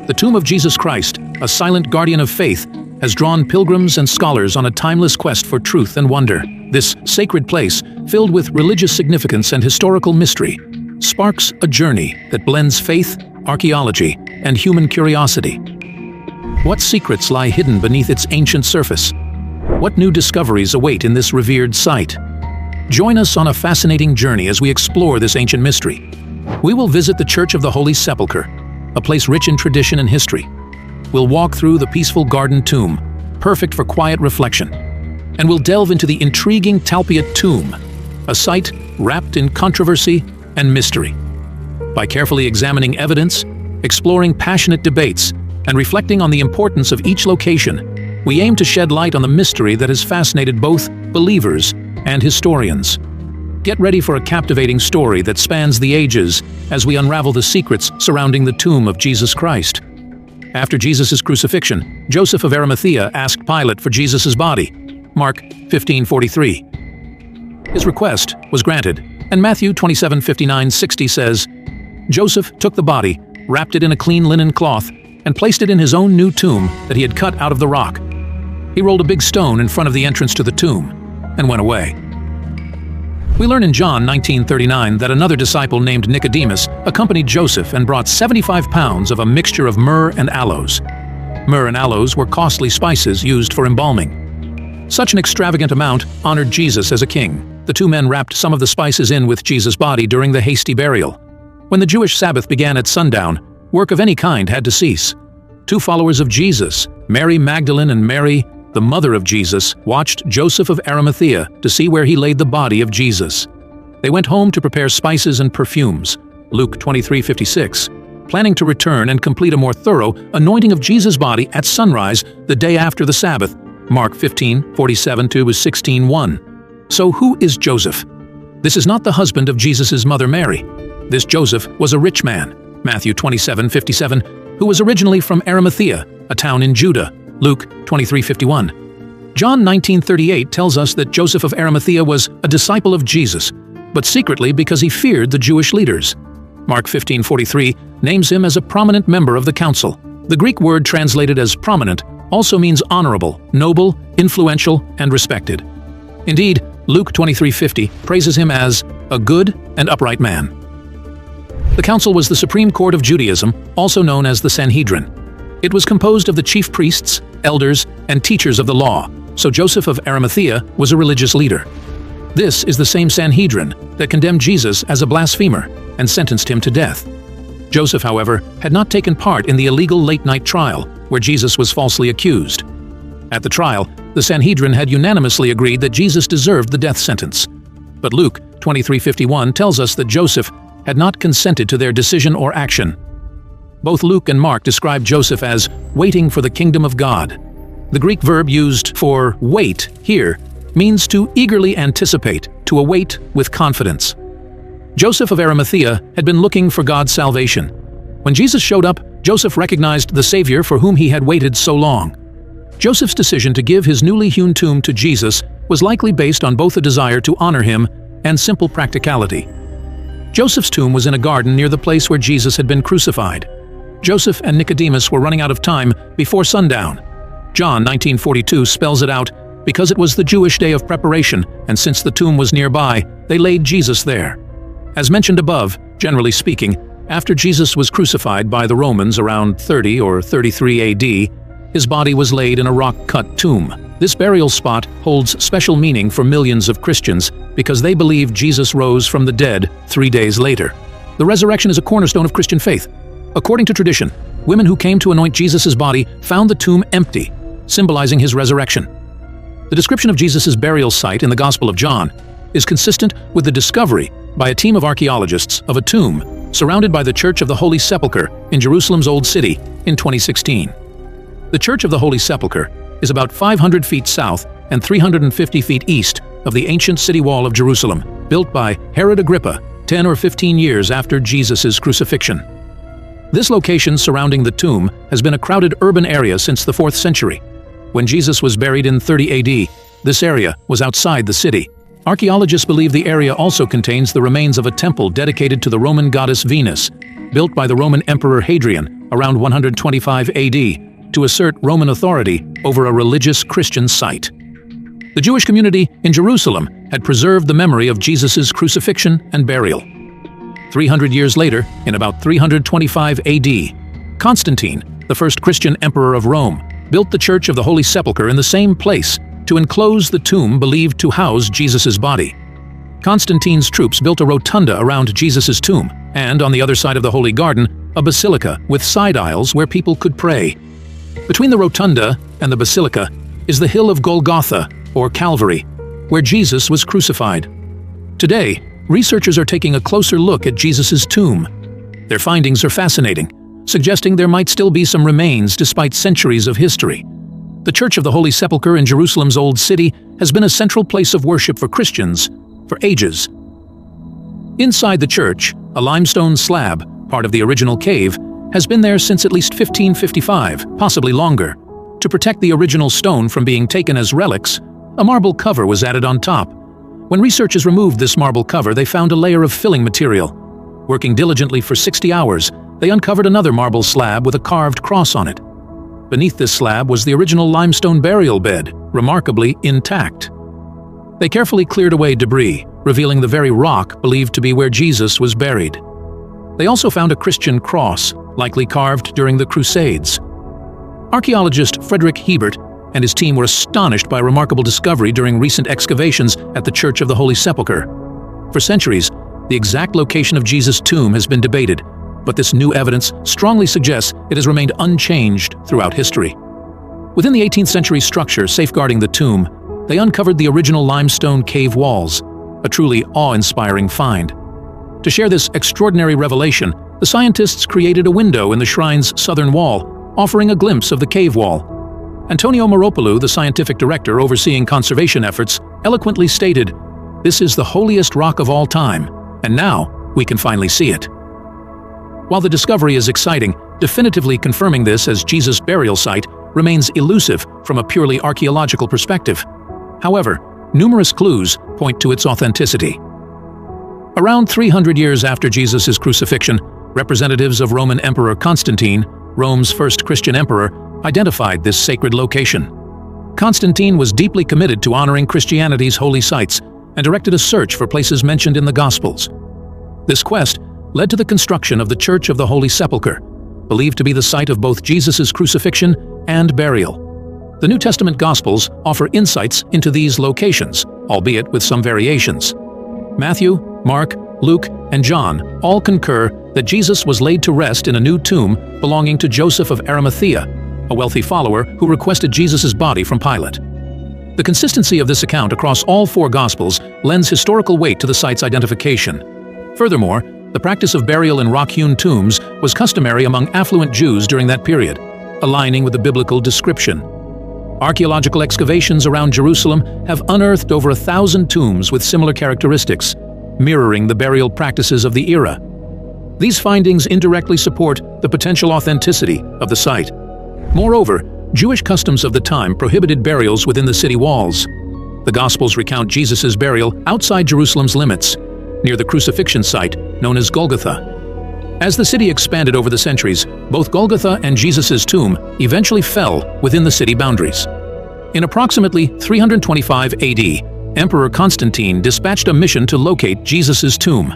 The tomb of Jesus Christ, a silent guardian of faith, has drawn pilgrims and scholars on a timeless quest for truth and wonder. This sacred place, filled with religious significance and historical mystery, sparks a journey that blends faith, archaeology, and human curiosity. What secrets lie hidden beneath its ancient surface? What new discoveries await in this revered site? Join us on a fascinating journey as we explore this ancient mystery. We will visit the Church of the Holy Sepulchre, a place rich in tradition and history. We'll walk through the peaceful garden tomb, perfect for quiet reflection. And we'll delve into the intriguing Talpiot tomb, a site wrapped in controversy and mystery. By carefully examining evidence, exploring passionate debates, and reflecting on the importance of each location, we aim to shed light on the mystery that has fascinated both believers and historians. Get ready for a captivating story that spans the ages as we unravel the secrets surrounding the tomb of Jesus Christ. After Jesus' crucifixion, Joseph of Arimathea asked Pilate for Jesus' body. Mark 15:43. His request was granted, and Matthew 27:59-60 says, Joseph took the body, wrapped it in a clean linen cloth, and placed it in his own new tomb that he had cut out of the rock. He rolled a big stone in front of the entrance to the tomb and went away. We learn in John 19:39 that another disciple named Nicodemus accompanied Joseph and brought 75 pounds of a mixture of myrrh and aloes. Myrrh and aloes were costly spices used for embalming. Such an extravagant amount honored Jesus as a king. The two men wrapped some of the spices in with Jesus' body during the hasty burial. When the Jewish Sabbath began at sundown, work of any kind had to cease. Two followers of Jesus, Mary Magdalene and Mary, the mother of Jesus, watched Joseph of Arimathea to see where he laid the body of Jesus. They went home to prepare spices and perfumes, Luke 23:56, planning to return and complete a more thorough anointing of Jesus' body at sunrise the day after the Sabbath, Mark 15:47-16:1. So who is Joseph? This is not the husband of Jesus' mother Mary. This Joseph was a rich man, Matthew 27:57, who was originally from Arimathea, a town in Judah, Luke 23:51. John 19:38 tells us that Joseph of Arimathea was a disciple of Jesus, but secretly because he feared the Jewish leaders. Mark 15:43 names him as a prominent member of the council. The Greek word translated as prominent also means honorable, noble, influential, and respected. Indeed, Luke 23:50 praises him as a good and upright man. The council was the supreme court of Judaism, also known as the Sanhedrin. It was composed of the chief priests, elders, and teachers of the law, so Joseph of Arimathea was a religious leader. This is the same Sanhedrin that condemned Jesus as a blasphemer and sentenced him to death. Joseph, however, had not taken part in the illegal late-night trial where Jesus was falsely accused. At the trial, the Sanhedrin had unanimously agreed that Jesus deserved the death sentence. But Luke 23:51 tells us that Joseph had not consented to their decision or action. Both Luke and Mark describe Joseph as waiting for the kingdom of God. The Greek verb used for wait here means to eagerly anticipate, to await with confidence. Joseph of Arimathea had been looking for God's salvation. When Jesus showed up, Joseph recognized the Savior for whom he had waited so long. Joseph's decision to give his newly hewn tomb to Jesus was likely based on both a desire to honor him and simple practicality. Joseph's tomb was in a garden near the place where Jesus had been crucified. Joseph and Nicodemus were running out of time before sundown. John 19:42 spells it out, because it was the Jewish day of preparation, and since the tomb was nearby, they laid Jesus there. As mentioned above, generally speaking, after Jesus was crucified by the Romans around 30 or 33 AD, his body was laid in a rock-cut tomb. This burial spot holds special meaning for millions of Christians because they believe Jesus rose from the dead 3 days later. The resurrection is a cornerstone of Christian faith. According to tradition, women who came to anoint Jesus' body found the tomb empty, symbolizing his resurrection. The description of Jesus' burial site in the Gospel of John is consistent with the discovery by a team of archaeologists of a tomb surrounded by the Church of the Holy Sepulchre in Jerusalem's Old City in 2016. The Church of the Holy Sepulchre is about 500 feet south and 350 feet east of the ancient city wall of Jerusalem, built by Herod Agrippa 10 or 15 years after Jesus' crucifixion. This location surrounding the tomb has been a crowded urban area since the 4th century. When Jesus was buried in 30 AD, this area was outside the city. Archaeologists believe the area also contains the remains of a temple dedicated to the Roman goddess Venus, built by the Roman Emperor Hadrian around 125 AD to assert Roman authority over a religious Christian site. The Jewish community in Jerusalem had preserved the memory of Jesus' crucifixion and burial. 300 years later, in about 325 AD, Constantine, the first Christian emperor of Rome, built the Church of the Holy Sepulchre in the same place to enclose the tomb believed to house Jesus' body. Constantine's troops built a rotunda around Jesus' tomb, and on the other side of the Holy Garden, a basilica with side aisles where people could pray. Between the rotunda and the basilica is the hill of Golgotha, or Calvary, where Jesus was crucified. Today, researchers are taking a closer look at Jesus' tomb. Their findings are fascinating, suggesting there might still be some remains despite centuries of history. The Church of the Holy Sepulchre in Jerusalem's Old City has been a central place of worship for Christians for ages. Inside the church, a limestone slab, part of the original cave, has been there since at least 1555, possibly longer. To protect the original stone from being taken as relics, a marble cover was added on top. When researchers removed this marble cover, they found a layer of filling material. Working diligently for 60 hours, they uncovered another marble slab with a carved cross on it. Beneath this slab was the original limestone burial bed, remarkably intact. They carefully cleared away debris, revealing the very rock believed to be where Jesus was buried. They also found a Christian cross, likely carved during the Crusades. Archaeologist Frederick Hebert and his team were astonished by a remarkable discovery during recent excavations at the Church of the Holy Sepulchre. For centuries, the exact location of Jesus' tomb has been debated, but this new evidence strongly suggests it has remained unchanged throughout history. Within the 18th century structure safeguarding the tomb, they uncovered the original limestone cave walls, a truly awe-inspiring find. To share this extraordinary revelation, the scientists created a window in the shrine's southern wall, offering a glimpse of the cave wall. Antonio Maropoulou, the scientific director overseeing conservation efforts, eloquently stated, "This is the holiest rock of all time, and now we can finally see it." While the discovery is exciting, definitively confirming this as Jesus' burial site remains elusive from a purely archaeological perspective. However, numerous clues point to its authenticity. Around 300 years after Jesus' crucifixion, representatives of Roman Emperor Constantine, Rome's first Christian emperor, identified this sacred location. Constantine was deeply committed to honoring Christianity's holy sites and directed a search for places mentioned in the Gospels. This quest led to the construction of the Church of the Holy Sepulchre, believed to be the site of both Jesus' crucifixion and burial. The New Testament Gospels offer insights into these locations, albeit with some variations. Matthew, Mark, Luke, and John all concur that Jesus was laid to rest in a new tomb belonging to Joseph of Arimathea, a wealthy follower who requested Jesus' body from Pilate. The consistency of this account across all four Gospels lends historical weight to the site's identification. Furthermore, the practice of burial in rock-hewn tombs was customary among affluent Jews during that period, aligning with the biblical description. Archaeological excavations around Jerusalem have unearthed over 1,000 tombs with similar characteristics, mirroring the burial practices of the era. These findings indirectly support the potential authenticity of the site. Moreover, Jewish customs of the time prohibited burials within the city walls. The Gospels recount Jesus' burial outside Jerusalem's limits, near the crucifixion site known as Golgotha. As the city expanded over the centuries, both Golgotha and Jesus' tomb eventually fell within the city boundaries. In approximately 325 AD, Emperor Constantine dispatched a mission to locate Jesus' tomb.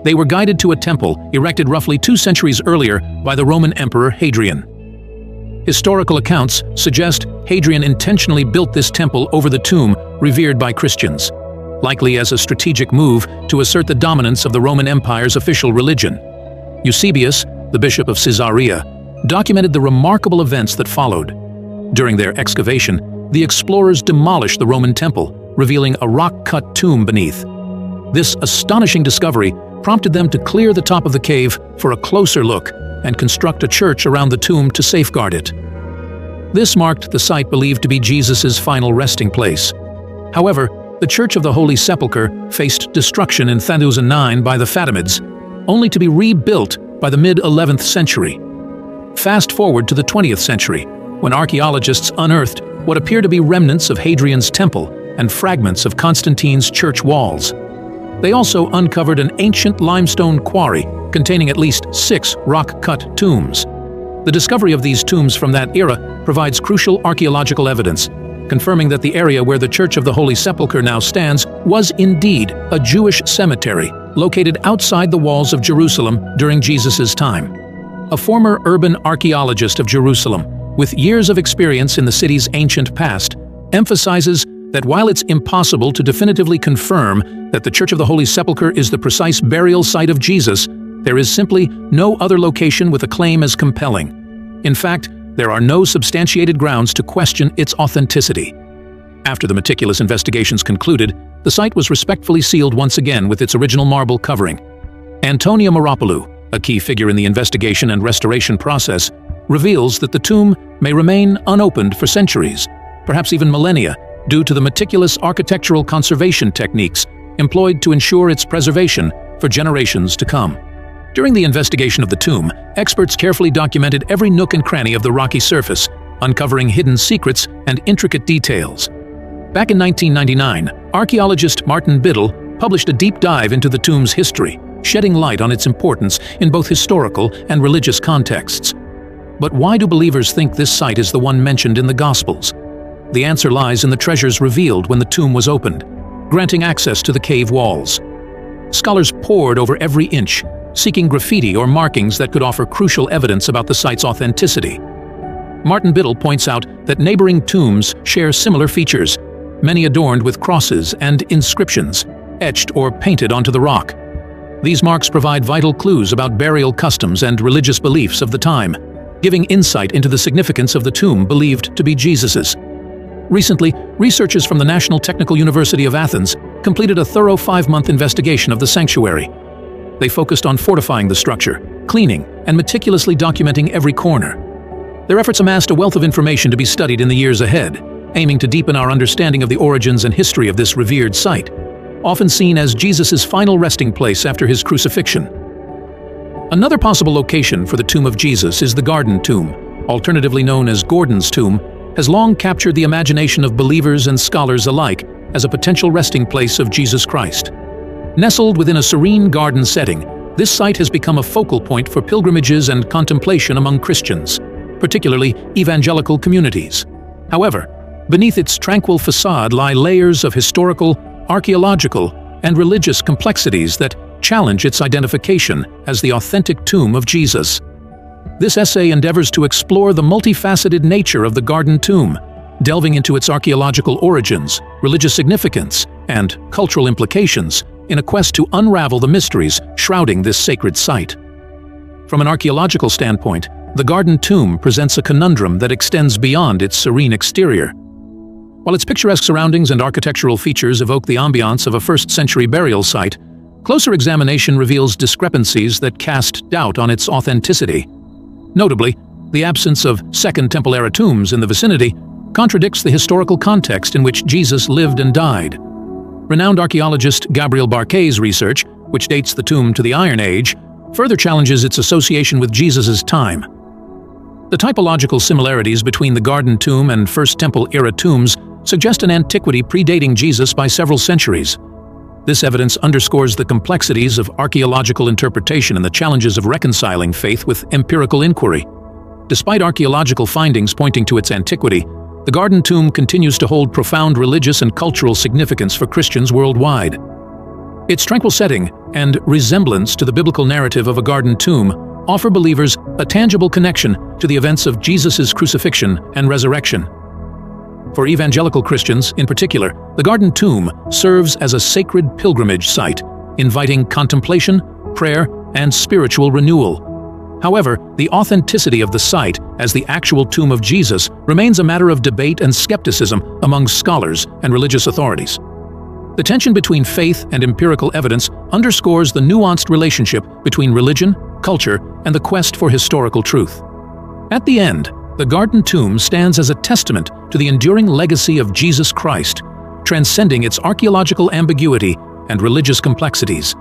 They were guided to a temple erected roughly 2 centuries earlier by the Roman Emperor Hadrian. Historical accounts suggest Hadrian intentionally built this temple over the tomb revered by Christians, likely as a strategic move to assert the dominance of the Roman Empire's official religion. Eusebius, the bishop of Caesarea, documented the remarkable events that followed. During their excavation, the explorers demolished the Roman temple, revealing a rock-cut tomb beneath. This astonishing discovery prompted them to clear the top of the cave for a closer look and construct a church around the tomb to safeguard it. This marked the site believed to be Jesus' final resting place. However, the Church of the Holy Sepulchre faced destruction in 1009 by the Fatimids, only to be rebuilt by the mid-11th century. Fast forward to the 20th century, when archaeologists unearthed what appear to be remnants of Hadrian's temple and fragments of Constantine's church walls. They also uncovered an ancient limestone quarry containing at least 6 rock-cut tombs. The discovery of these tombs from that era provides crucial archaeological evidence, confirming that the area where the Church of the Holy Sepulchre now stands was indeed a Jewish cemetery located outside the walls of Jerusalem during Jesus' time. A former urban archaeologist of Jerusalem, with years of experience in the city's ancient past, emphasizes that while it's impossible to definitively confirm that the Church of the Holy Sepulchre is the precise burial site of Jesus, there is simply no other location with a claim as compelling. In fact, there are no substantiated grounds to question its authenticity. After the meticulous investigations concluded, the site was respectfully sealed once again with its original marble covering. Antonia Moropoulou, a key figure in the investigation and restoration process, reveals that the tomb may remain unopened for centuries, perhaps even millennia, due to the meticulous architectural conservation techniques employed to ensure its preservation for generations to come. During the investigation of the tomb, experts carefully documented every nook and cranny of the rocky surface, uncovering hidden secrets and intricate details. Back in 1999, archaeologist Martin Biddle published a deep dive into the tomb's history, shedding light on its importance in both historical and religious contexts. But why do believers think this site is the one mentioned in the Gospels? The answer lies in the treasures revealed when the tomb was opened, granting access to the cave walls. Scholars pored over every inch, seeking graffiti or markings that could offer crucial evidence about the site's authenticity. Martin Biddle points out that neighboring tombs share similar features, many adorned with crosses and inscriptions, etched or painted onto the rock. These marks provide vital clues about burial customs and religious beliefs of the time, giving insight into the significance of the tomb believed to be Jesus's. Recently, researchers from the National Technical University of Athens completed a thorough 5-month investigation of the sanctuary. They focused on fortifying the structure, cleaning, and meticulously documenting every corner. Their efforts amassed a wealth of information to be studied in the years ahead, aiming to deepen our understanding of the origins and history of this revered site, often seen as Jesus' final resting place after his crucifixion. Another possible location for the tomb of Jesus is the Garden Tomb, alternatively known as Gordon's Tomb, has long captured the imagination of believers and scholars alike as a potential resting place of Jesus Christ. Nestled within a serene garden setting, this site has become a focal point for pilgrimages and contemplation among Christians, particularly evangelical communities. However, beneath its tranquil facade lie layers of historical, archaeological, and religious complexities that challenge its identification as the authentic tomb of Jesus. This essay endeavors to explore the multifaceted nature of the Garden Tomb, delving into its archaeological origins, religious significance, and cultural implications in a quest to unravel the mysteries shrouding this sacred site. From an archaeological standpoint, the Garden Tomb presents a conundrum that extends beyond its serene exterior. While its picturesque surroundings and architectural features evoke the ambiance of a first-century burial site, closer examination reveals discrepancies that cast doubt on its authenticity. Notably, the absence of Second Temple-era tombs in the vicinity contradicts the historical context in which Jesus lived and died. Renowned archaeologist Gabriel Barquet's research, which dates the tomb to the Iron Age, further challenges its association with Jesus' time. The typological similarities between the Garden Tomb and First Temple-era tombs suggest an antiquity predating Jesus by several centuries. This evidence underscores the complexities of archaeological interpretation and the challenges of reconciling faith with empirical inquiry. Despite archaeological findings pointing to its antiquity, the Garden Tomb continues to hold profound religious and cultural significance for Christians worldwide. Its tranquil setting and resemblance to the biblical narrative of a garden tomb offer believers a tangible connection to the events of Jesus' crucifixion and resurrection. For evangelical Christians, in particular, the Garden Tomb serves as a sacred pilgrimage site, inviting contemplation, prayer, and spiritual renewal. However, the authenticity of the site as the actual tomb of Jesus remains a matter of debate and skepticism among scholars and religious authorities. The tension between faith and empirical evidence underscores the nuanced relationship between religion, culture, and the quest for historical truth. At the end, the Garden Tomb stands as a testament to the enduring legacy of Jesus Christ, transcending its archaeological ambiguity and religious complexities.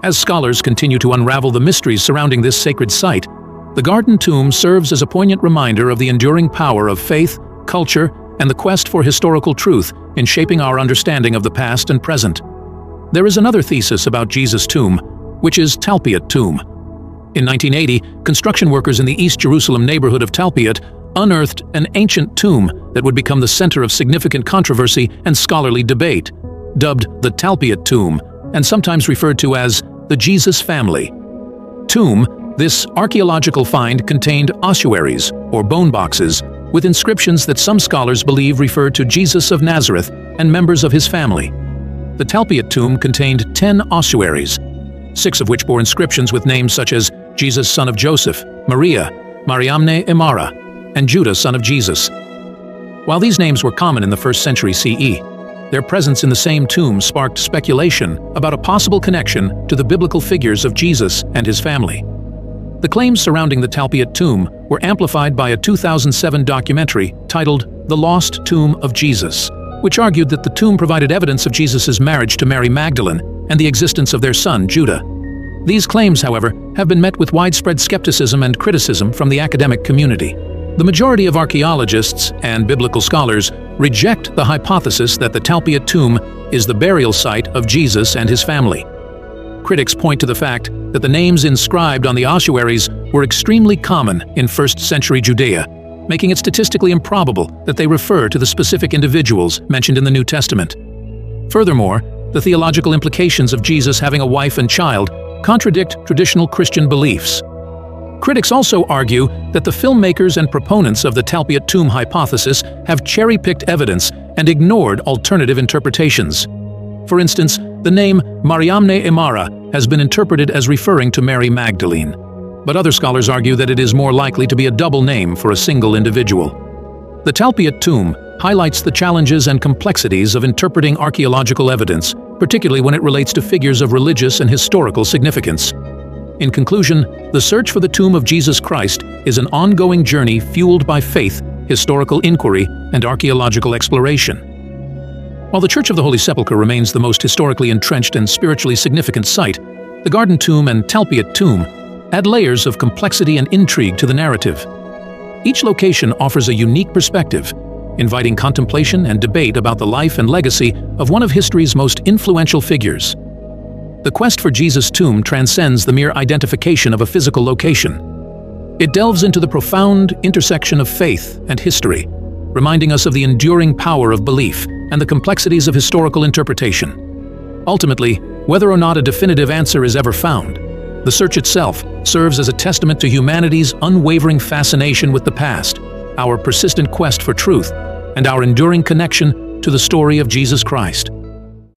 As scholars continue to unravel the mysteries surrounding this sacred site, the Garden Tomb serves as a poignant reminder of the enduring power of faith, culture, and the quest for historical truth in shaping our understanding of the past and present. There is another thesis about Jesus' tomb, which is Talpiot tomb. In 1980, construction workers in the East Jerusalem neighborhood of Talpiot unearthed an ancient tomb that would become the center of significant controversy and scholarly debate. Dubbed the Talpiot tomb, and sometimes referred to as the Jesus family tomb, this archaeological find contained ossuaries, or bone boxes, with inscriptions that some scholars believe refer to Jesus of Nazareth and members of his family. The Talpiot tomb contained 10 ossuaries, 6 of which bore inscriptions with names such as Jesus son of Joseph, Maria, Mariamne Emara, and Judah son of Jesus. While these names were common in the 1st century CE, their presence in the same tomb sparked speculation about a possible connection to the biblical figures of Jesus and his family. The claims surrounding the Talpiot tomb were amplified by a 2007 documentary titled The Lost Tomb of Jesus, which argued that the tomb provided evidence of Jesus' marriage to Mary Magdalene and the existence of their son, Judah. These claims, however, have been met with widespread skepticism and criticism from the academic community. The majority of archaeologists and biblical scholars reject the hypothesis that the Talpiot tomb is the burial site of Jesus and his family. Critics point to the fact that the names inscribed on the ossuaries were extremely common in 1st century Judea, making it statistically improbable that they refer to the specific individuals mentioned in the New Testament. Furthermore, the theological implications of Jesus having a wife and child contradict traditional Christian beliefs. Critics also argue that the filmmakers and proponents of the Talpiot tomb hypothesis have cherry-picked evidence and ignored alternative interpretations. For instance, the name Mariamne Emara has been interpreted as referring to Mary Magdalene, but other scholars argue that it is more likely to be a double name for a single individual. The Talpiot tomb highlights the challenges and complexities of interpreting archaeological evidence, particularly when it relates to figures of religious and historical significance. In conclusion, the search for the tomb of Jesus Christ is an ongoing journey fueled by faith, historical inquiry, and archaeological exploration. While the Church of the Holy Sepulchre remains the most historically entrenched and spiritually significant site, the Garden Tomb and Talpiot tomb add layers of complexity and intrigue to the narrative. Each location offers a unique perspective, inviting contemplation and debate about the life and legacy of one of history's most influential figures. The quest for Jesus' tomb transcends the mere identification of a physical location. It delves into the profound intersection of faith and history, reminding us of the enduring power of belief and the complexities of historical interpretation. Ultimately, whether or not a definitive answer is ever found, the search itself serves as a testament to humanity's unwavering fascination with the past, our persistent quest for truth, and our enduring connection to the story of Jesus Christ.